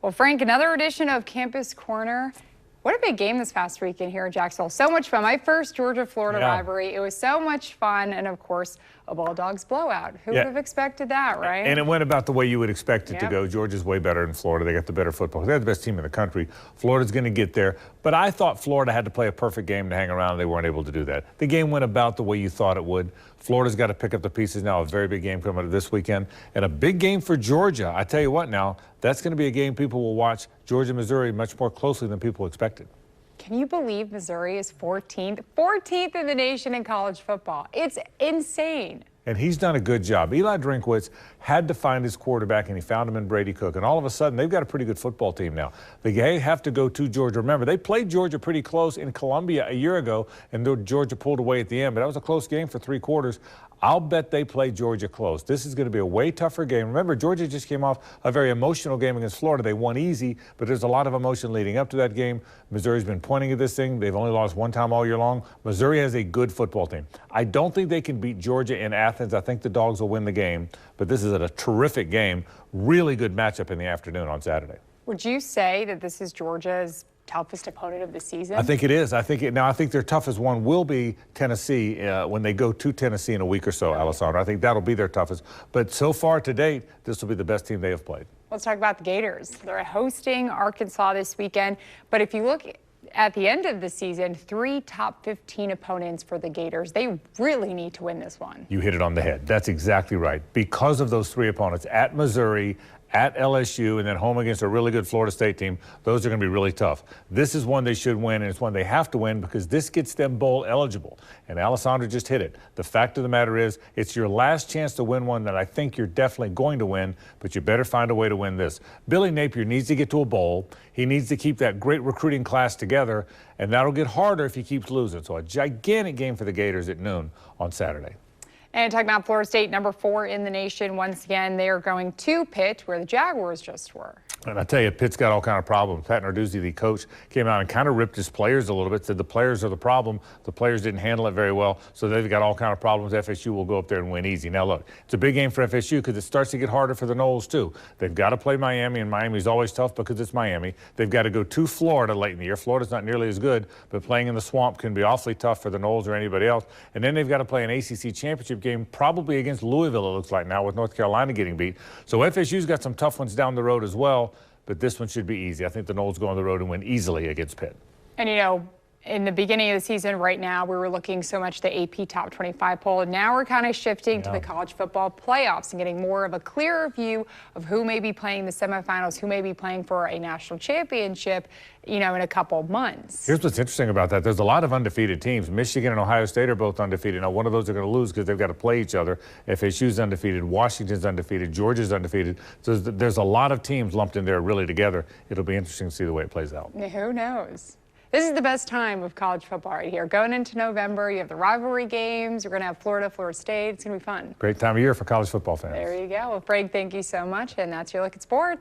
Well, Frank, another edition of Campus Corner. What a big game this past weekend here in Jacksonville. So much fun. My first Georgia-Florida rivalry. It was so much fun. And, of course, a Bulldogs blowout. Who would have expected that, right? And it went about the way you would expect it to go. Georgia's way better than Florida. They got the better football. They're the best team in the country. Florida's going to get there. But I thought Florida had to play a perfect game to hang around. They weren't able to do that. The game went about the way you thought it would. Florida's got to pick up the pieces now. A very big game coming up this weekend. And a big game for Georgia. I tell you what now, that's going to be a game people will watch Georgia-Missouri much more closely than people expected. Can you believe Missouri is 14th? 14th in the nation in college football. It's insane. And he's done a good job. Eli Drinkwitz had to find his quarterback, and he found him in Brady Cook. And all of a sudden, they've got a pretty good football team now. They have to go to Georgia. Remember, they played Georgia pretty close in Columbia a year ago, and Georgia pulled away at the end. But that was a close game for 3 quarters. I'll bet they play Georgia close. This is going to be a way tougher game. Remember, Georgia just came off a very emotional game against Florida. They won easy, but there's a lot of emotion leading up to that game. Missouri's been pointing at this thing. They've only lost 1 time all year long. Missouri has a good football team. I don't think they can beat Georgia in Athens. I think the Dogs will win the game, but this is a terrific game. Really good matchup in the afternoon on Saturday. Would you say that this is Georgia's toughest opponent of the season? I think it is. I think their toughest one will be Tennessee when they go to Tennessee in a week or so, Alessandro. I think that'll be their toughest. But so far to date, this will be the best team they have played. Let's talk about the Gators. They're hosting Arkansas this weekend. But if you look at the end of the season, 3 top 15 opponents for the Gators. They really need to win this one. You hit it on the head. That's exactly right. Because of those 3 opponents at Missouri, at LSU, and then home against a really good Florida State team, those are going to be really tough. This is one they should win, and it's one they have to win because this gets them bowl eligible. And Alessandro just hit it. The fact of the matter is, it's your last chance to win one that I think you're definitely going to win, but you better find a way to win this. Billy Napier needs to get to a bowl. He needs to keep that great recruiting class together, and that'll get harder if he keeps losing. So a gigantic game for the Gators at noon on Saturday. And talking about Florida State, number 4 in the nation. Once again, they are going to Pitt, where the Jaguars just were. And I tell you, Pitt's got all kind of problems. Pat Narduzzi, the coach, came out and kind of ripped his players a little bit, said the players are the problem. The players didn't handle it very well, so they've got all kind of problems. FSU will go up there and win easy. Now, look, it's a big game for FSU because it starts to get harder for the Noles, too. They've got to play Miami, and Miami's always tough because it's Miami. They've got to go to Florida late in the year. Florida's not nearly as good, but playing in the swamp can be awfully tough for the Noles or anybody else. And then they've got to play an ACC championship game, probably against Louisville, it looks like now, with North Carolina getting beat. So FSU's got some tough ones down the road as well. But this one should be easy. I think the Noles go on the road and win easily against Pitt. And, you know, in the beginning of the season right now, we were looking so much the AP Top 25 poll. And now we're kind of shifting to the college football playoffs and getting more of a clearer view of who may be playing the semifinals, who may be playing for a national championship, you know, in a couple months. Here's what's interesting about that. There's a lot of undefeated teams. Michigan and Ohio State are both undefeated. Now, one of those are going to lose because they've got to play each other. FSU's undefeated. Washington's undefeated. Georgia's undefeated. So there's a lot of teams lumped in there really together. It'll be interesting to see the way it plays out. Who knows? This is the best time of college football right here. Going into November, you have the rivalry games. We're going to have Florida State. It's going to be fun. Great time of year for college football fans. There you go. Well, Frank, thank you so much. And that's your look at sports.